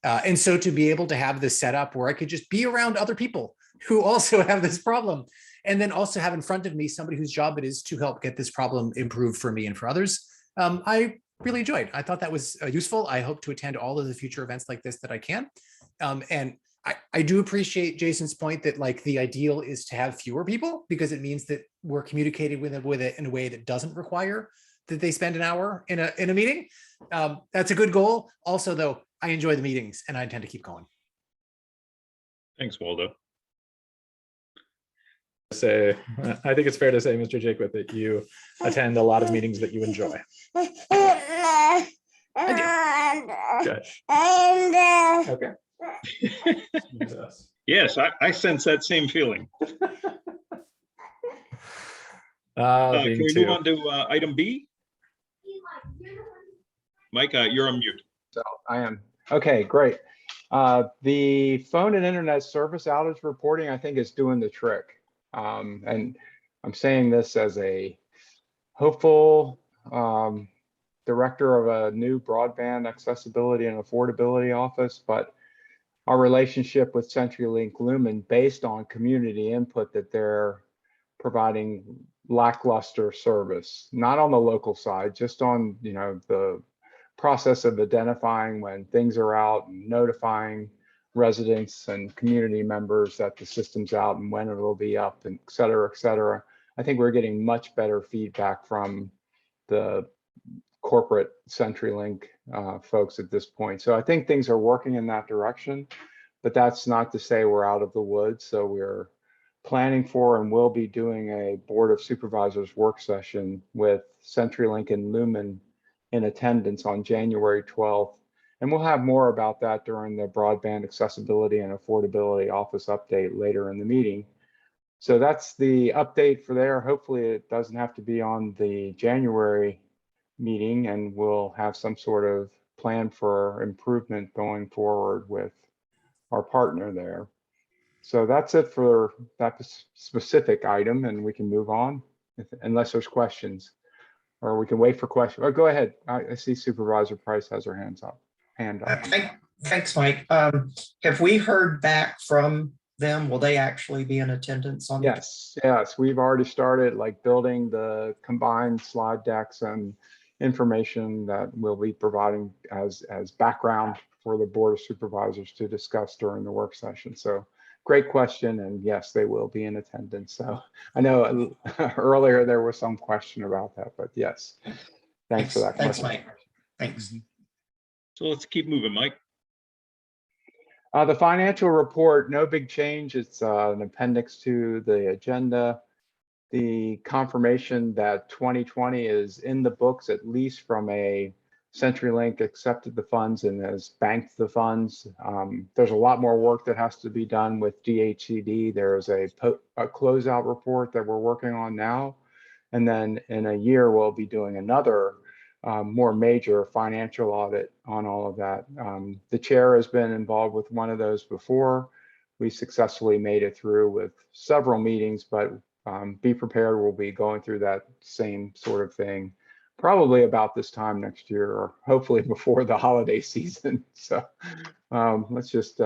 And so to be able to have this set up where I could just be around other people who also have this problem, and then also have in front of me somebody whose job it is to help get this problem improved for me and for others, I really enjoyed. I thought that was useful. I hope to attend all of the future events like this that I can. And I do appreciate Jason's point that like the ideal is to have fewer people, because it means that we're communicating with it in a way that doesn't require that they spend an hour in a meeting. That's a good goal. Also, though, I enjoy the meetings and I intend to keep going. Thanks, Waldo. I think it's fair to say, Mr. Jaquith, that you attend a lot of meetings that you enjoy. Good. Okay. Yes, I sense that same feeling. Can we move on to item B? Mike, you're on mute. So I am. Okay, great. The phone and internet service outage reporting, I think, is doing the trick. And I'm saying this as a hopeful director of a new broadband accessibility and affordability office, but our relationship with CenturyLink Lumen, based on community input, that they're providing lackluster service, not on the local side, just on the process of identifying when things are out and notifying residents and community members that the system's out and when it'll be up, and et cetera, et cetera. I think we're getting much better feedback from the corporate CenturyLink folks at this point. So I think things are working in that direction, but that's not to say we're out of the woods. So we're planning for and will be doing a Board of Supervisors work session with CenturyLink and Lumen in attendance on January 12th. And we'll have more about that during the Broadband Accessibility and Affordability Office update later in the meeting. So that's the update for there. Hopefully it doesn't have to be on the January meeting, and we'll have some sort of plan for improvement going forward with our partner there. So that's it for that specific item, and we can move on unless there's questions, or we can wait for questions. Oh, go ahead. I see Supervisor Price has her hand up. Thanks, Mike. Have we heard back from them? Will they actually be in attendance on? Yes, we've already started like building the combined slide decks and information that we'll be providing as background for the Board of Supervisors to discuss during the work session. So great question, and yes, they will be in attendance. So I know earlier there was some question about that, but yes, thanks for that question. Thanks, Mike. Thanks. So let's keep moving, Mike. The financial report, no big change. It's an appendix to the agenda. The confirmation that 2020 is in the books, at least from a CenturyLink accepted the funds and has banked the funds. There's a lot more work that has to be done with DHCD. There is a closeout report that we're working on now. And then in a year, we'll be doing another more major financial audit on all of that. The chair has been involved with one of those before. We successfully made it through with several meetings, but be prepared, we'll be going through that same sort of thing probably about this time next year, or hopefully before the holiday season. So let's just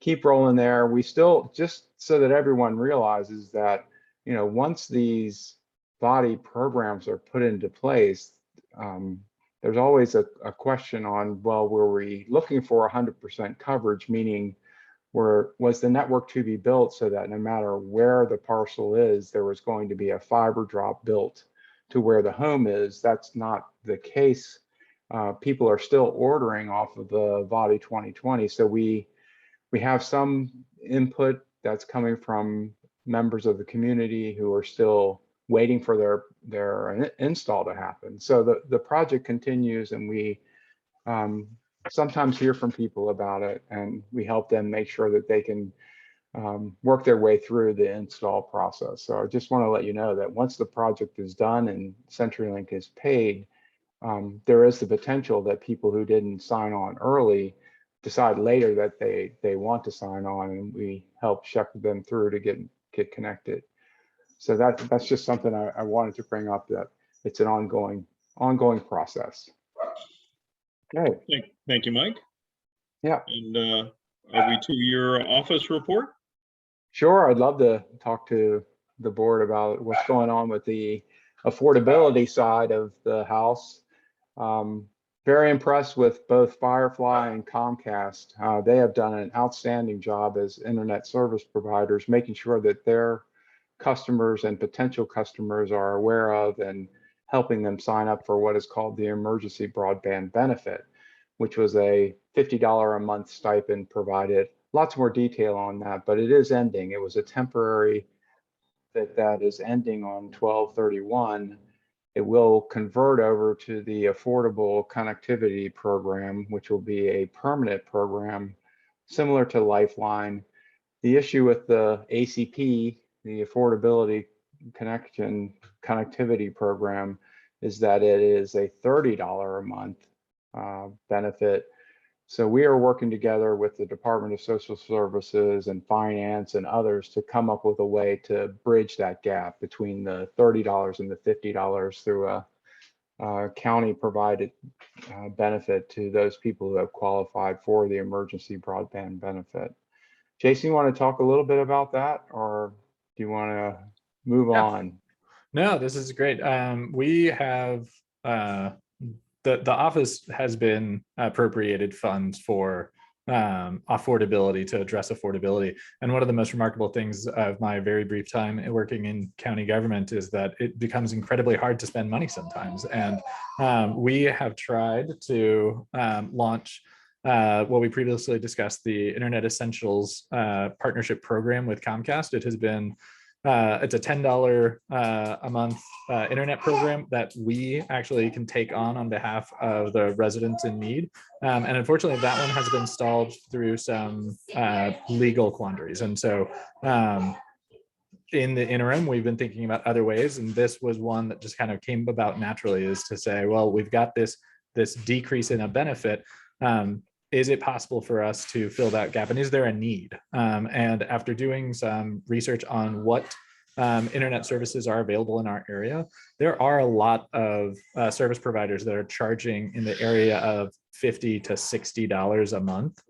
keep rolling there. We still, just so that everyone realizes that, you know, once these body programs are put into place, there's always a question on, well, were we looking for 100% coverage, meaning was the network to be built so that no matter where the parcel is, there was going to be a fiber drop built to where the home is? That's not the case. People are still ordering off of the VADI 2020. So we have some input that's coming from members of the community who are still waiting for their install to happen. So the project continues, and we sometimes hear from people about it, and we help them make sure that they can work their way through the install process. So I just want to let you know that once the project is done and CenturyLink is paid, there is the potential that people who didn't sign on early decide later that they want to sign on, and we help shepherd them through to get connected. So that's just something I wanted to bring up, that it's an ongoing process. Okay. Thank you, Mike. Yeah. And are we to your office report? Sure. I'd love to talk to the board about what's going on with the affordability side of the house. Very impressed with both Firefly and Comcast. They have done an outstanding job as internet service providers, making sure that their customers and potential customers are aware of and helping them sign up for what is called the emergency broadband benefit, which was a $50 a month stipend provided. Lots more detail on that, but it is ending. It was a temporary that is ending on 12/31. It will convert over to the Affordable Connectivity Program, which will be a permanent program similar to Lifeline. The issue with the ACP, the Affordability Connectivity Program, is that it is a $30 a month benefit. So we are working together with the Department of Social Services and Finance and others to come up with a way to bridge that gap between the $30 and the $50 through a county provided benefit to those people who have qualified for the emergency broadband benefit. Jason, you want to talk a little bit about that, or do you want to move on? No, this is great. We have the office has been appropriated funds for affordability, to address affordability. And one of the most remarkable things of my very brief time working in county government is that it becomes incredibly hard to spend money sometimes. And we have tried to launch what we previously discussed, the Internet Essentials partnership program with Comcast. It has been it's a $10 a month internet program that we actually can take on behalf of the residents in need. And unfortunately, that one has been stalled through some legal quandaries. And so in the interim, we've been thinking about other ways. And this was one that just kind of came about naturally, is to say, well, we've got this decrease in a benefit. Is it possible for us to fill that gap? And is there a need? And after doing some research on what internet services are available in our area, there are a lot of service providers that are charging in the area of $50 to $60 a month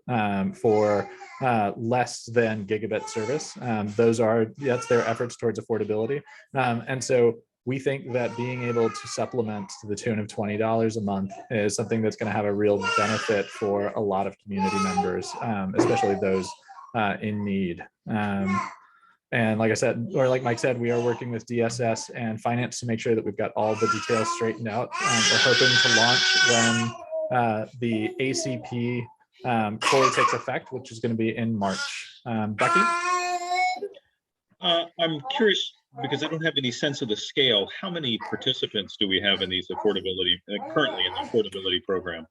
for less than gigabit service. That's their efforts towards affordability. And so we think that being able to supplement to the tune of $20 a month is something that's going to have a real benefit for a lot of community members, especially those in need. And like I said, or like Mike said, we are working with DSS and Finance to make sure that we've got all the details straightened out. We're hoping to launch when the ACP fully takes effect, which is going to be in March. Becky? I'm curious, because I don't have any sense of the scale. How many participants do we have in these affordability currently in the affordability program?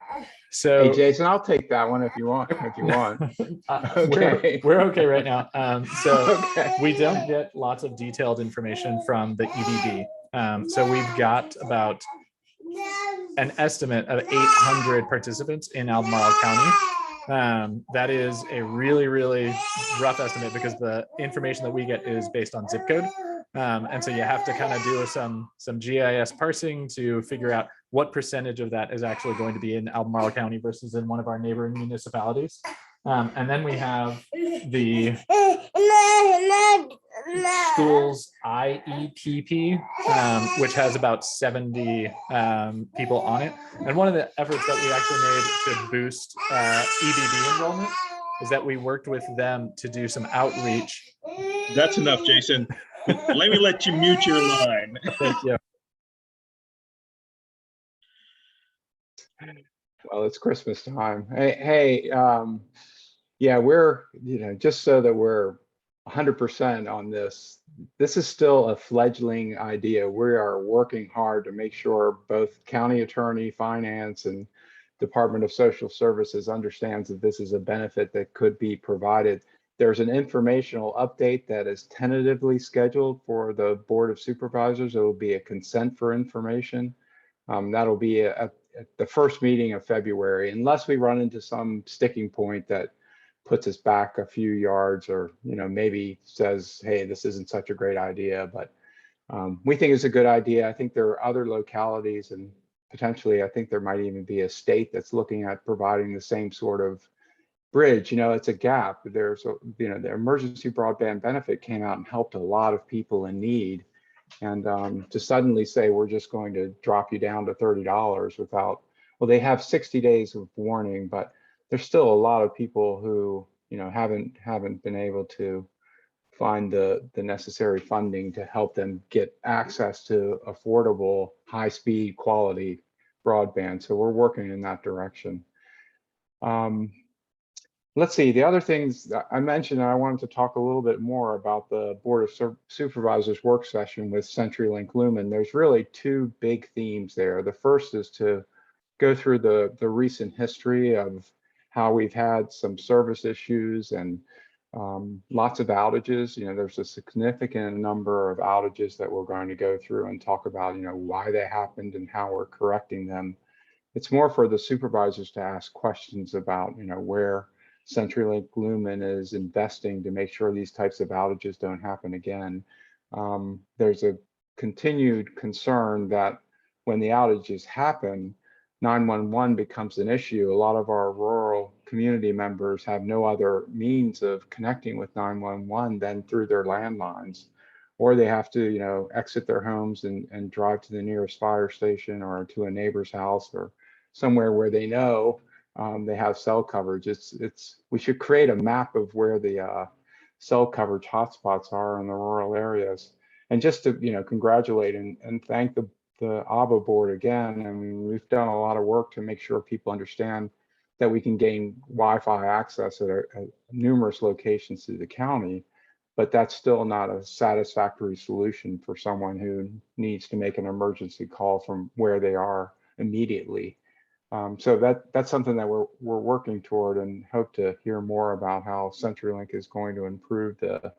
So, hey, Jason, I'll take that one if you want. Okay. We're okay right now. Okay. We don't get lots of detailed information from the EBB. So we've got about an estimate of 800 participants in Albemarle County. That is a really, really rough estimate because the information that we get is based on zip code. And so you have to kind of do some GIS parsing to figure out what percentage of that is actually going to be in Albemarle County versus in one of our neighboring municipalities. And then we have the school's IEPP, which has about 70 people on it. And one of the efforts that we actually made to boost EBB enrollment is that we worked with them to do some outreach. That's enough, Jason. Let me let you mute your line. Thank you. Well, it's Christmas time. Hey, yeah, we're, just so that we're 100% on this, this is still a fledgling idea. We are working hard to make sure both county attorney, finance, and Department of Social Services understands that this is a benefit that could be provided. There's an informational update that is tentatively scheduled for the Board of Supervisors. It will be a consent for information. That'll be at the first meeting of February, unless we run into some sticking point that puts us back a few yards, or maybe says, hey, this isn't such a great idea. But we think it's a good idea. I think there are other localities, and potentially I think there might even be a state that's looking at providing the same sort of bridge. It's a gap. There's the emergency broadband benefit came out and helped a lot of people in need. And to suddenly say we're just going to drop you down to $30 without, well, they have 60 days of warning, but there's still a lot of people who haven't been able to find the necessary funding to help them get access to affordable, high-speed, quality broadband. So we're working in that direction. Let's see, the other things that I mentioned, I wanted to talk a little bit more about the Board of Supervisors work session with CenturyLink Lumen. There's really two big themes there. The first is to go through the recent history of how we've had some service issues and lots of outages. There's a significant number of outages that we're going to go through and talk about, why they happened and how we're correcting them. It's more for the supervisors to ask questions about, where CenturyLink Lumen is investing to make sure these types of outages don't happen again. There's a continued concern that when the outages happen, 911 becomes an issue. A lot of our rural community members have no other means of connecting with 911 than through their landlines, or they have to, exit their homes and drive to the nearest fire station or to a neighbor's house or somewhere where they know they have cell coverage. We should create a map of where the cell coverage hotspots are in the rural areas. And just to congratulate and thank the ABBA board again. I mean, we've done a lot of work to make sure people understand that we can gain Wi-Fi access at numerous locations through the county, but that's still not a satisfactory solution for someone who needs to make an emergency call from where they are immediately. So that's something that we're working toward, and hope to hear more about how CenturyLink is going to improve the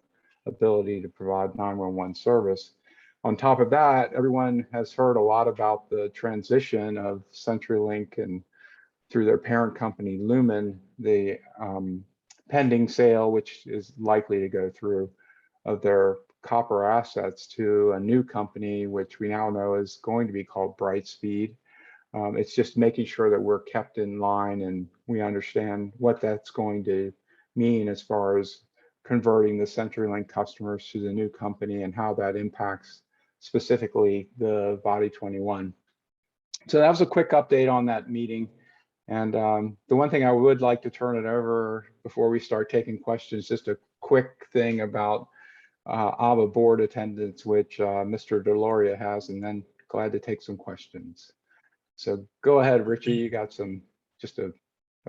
ability to provide 911 service. On top of that, everyone has heard a lot about the transition of CenturyLink and through their parent company Lumen, the pending sale, which is likely to go through, of their copper assets to a new company, which we now know is going to be called Brightspeed. It's just making sure that we're kept in line and we understand what that's going to mean as far as converting the CenturyLink customers to the new company and how that impacts specifically the Body 21. So that was a quick update on that meeting. And the one thing I would like to turn it over before we start taking questions, just a quick thing about ABBA board attendance, which Mr. Deloria has, and then glad to take some questions. So go ahead, Richie, you got just a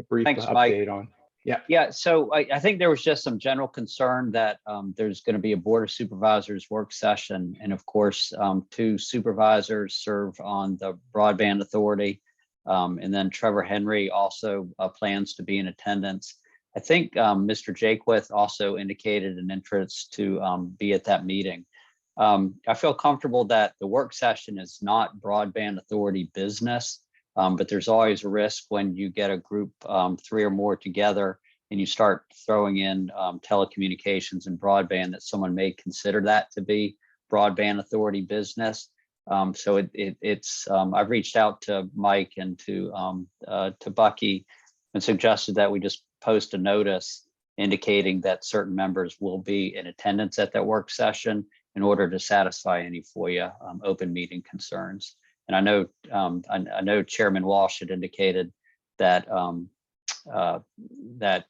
brief Thanks, update Mike. on. Yeah. Yeah, so I think there was just some general concern that there's going to be a Board of Supervisors work session. And of course, two supervisors serve on the Broadband Authority. And then Trevor Henry also plans to be in attendance. I think Mr. Jaquith also indicated an interest to be at that meeting. I feel comfortable that the work session is not Broadband Authority business. But there's always a risk when you get a group, 3 or more together, and you start throwing in telecommunications and broadband, that someone may consider that to be broadband authority business. So it's I've reached out to Mike and to Bucky and suggested that we just post a notice indicating that certain members will be in attendance at that work session in order to satisfy any FOIA open meeting concerns. And I know Chairman Walsh had indicated that that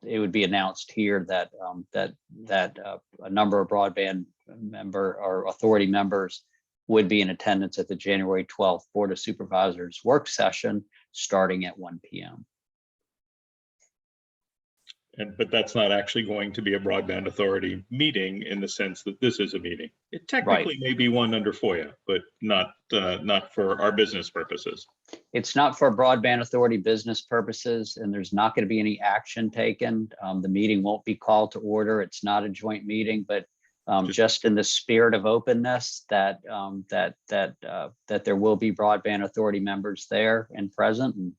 it would be announced here that a number of broadband member or authority members would be in attendance at the January 12th Board of Supervisors work session starting at 1 p.m. But that's not actually going to be a broadband authority meeting in the sense that this is a meeting. It technically may be one under FOIA, but not for our business purposes. It's not for broadband authority business purposes, and there's not going to be any action taken. The meeting won't be called to order. It's not a joint meeting, but just in the spirit of openness, that there will be broadband authority members there and present, and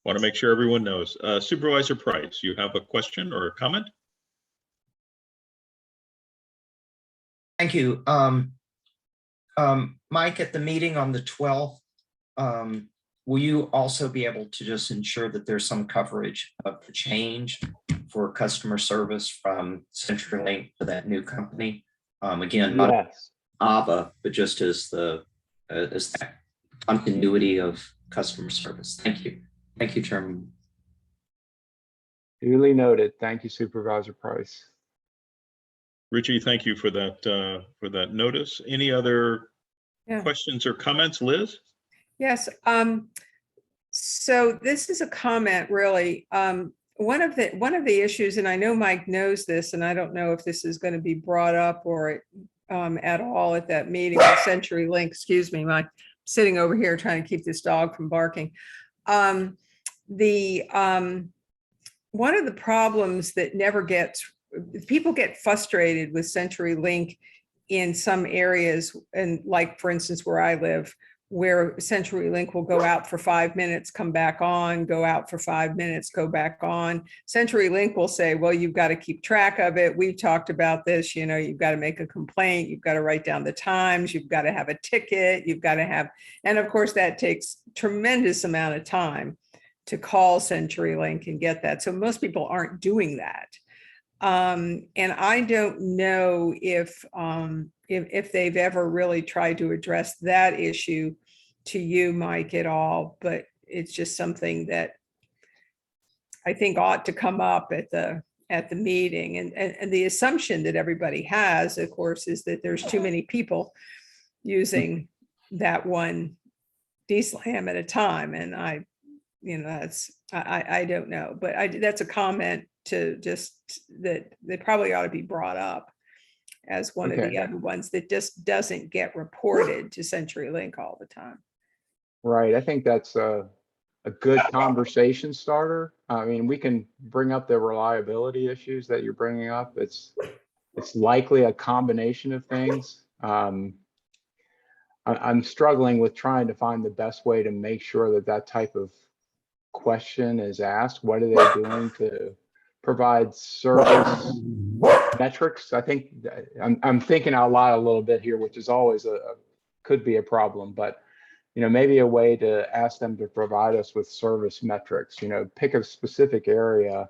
Want to make sure everyone knows. Supervisor Price, you have a question or a comment? Thank you. Mike, at the meeting on the 12th, will you also be able to just ensure that there's some coverage of the change for customer service from CenturyLink to that new company? Again, not Yes. ABBA, but just as that continuity of customer service. Thank you. Thank you, Chairman. Duly noted. Thank you, Supervisor Price. Richie, thank you for that notice. Any other questions or comments, Liz? Yes. So this is a comment, really. One of the issues, and I know Mike knows this, and I don't know if this is going to be brought up or at all at that meeting with CenturyLink. Excuse me, Mike. Sitting over here trying to keep this dog from barking. One of the problems that people get frustrated with CenturyLink in some areas, and like, for instance, where I live, where CenturyLink will go out for 5 minutes, come back on, go out for 5 minutes, go back on. CenturyLink will say, well, you've got to keep track of it. We've talked about this, you've got to make a complaint, you've got to write down the times, you've got to have a ticket, you've got to have, and of course that takes tremendous amount of time to call CenturyLink and get that. So most people aren't doing that. And I don't know if they've ever really tried to address that issue to you, Mike, at all, but it's just something that I think ought to come up at the meeting. And the assumption that everybody has, of course, is that there's too many people using that one DSLAM at a time. And I don't know, but that's a comment to just that probably ought to be brought up as one of the other ones that just doesn't get reported to CenturyLink all the time. Right. I think that's a good conversation starter. I mean, we can bring up the reliability issues that you're bringing up. It's likely a combination of things. I'm struggling with trying to find the best way to make sure that type of question is asked. What are they doing to provide service metrics? I think I'm thinking out loud a little bit here, which is always could be a problem, but maybe a way to ask them to provide us with service metrics, pick a specific area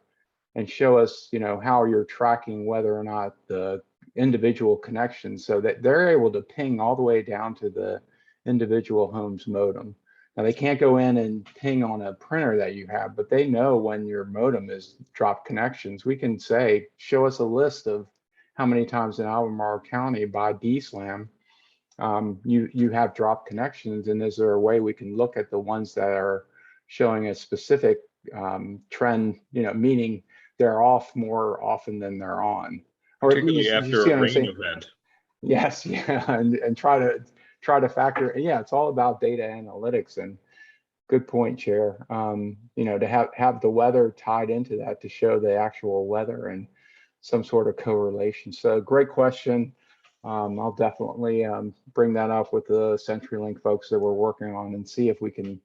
and show us, how you're tracking whether or not the individual connections, so that they're able to ping all the way down to the individual home's modem. Now, they can't go in and ping on a printer that you have, but they know when your modem is dropped connections. We can say, show us a list of how many times in Albemarle County by DSLAM you have dropped connections, and is there a way we can look at the ones that are showing a specific trend, meaning they're off more often than they're on, or particularly after a rain event. Yes, yeah, and try to factor. Yeah, it's all about data analytics, and good point, Chair. To have the weather tied into that to show the actual weather and some sort of correlation. So great question. I'll definitely bring that up with the CenturyLink folks that we're working on and see if we can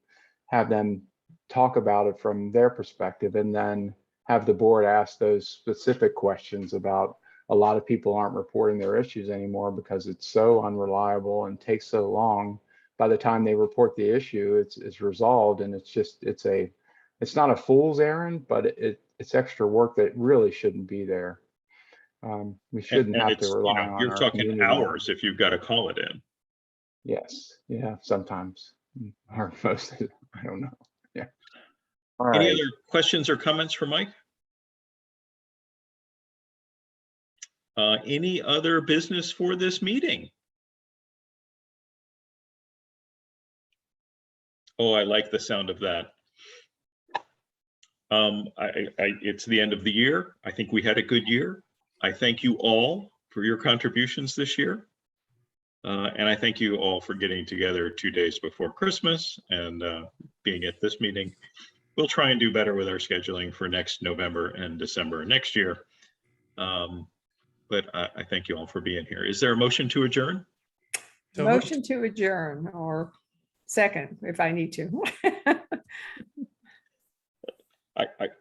have them talk about it from their perspective, and then have the board ask those specific questions about a lot of people aren't reporting their issues anymore because it's so unreliable and takes so long. By the time they report the issue, it's resolved, and it's not a fool's errand, but it's extra work that really shouldn't be there. We shouldn't And have it's, to rely on you're our talking community. hours if you've got to call it in. Yes, yeah, sometimes, or most, I don't know, yeah. All Any right, other questions or comments for Mike? Any other business for this meeting? Oh, I like the sound of that. It's the end of the year. I think we had a good year. I thank you all for your contributions this year. And I thank you all for getting together 2 days before Christmas and being at this meeting. We'll try and do better with our scheduling for next November and December next year. But I thank you all for being here. Is there a motion to adjourn? So moved. Motion to adjourn, or second, if I need to.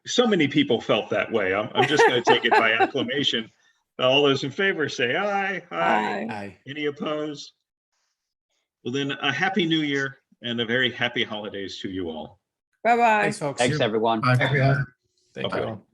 So many people felt that way. I'm just going to take it by acclamation. All those in favor say aye. Aye. Aye. Any opposed? Well, then a happy new year and a very happy holidays to you all. Bye-bye. Thanks, folks. Thanks, everyone. Bye. Thank you all.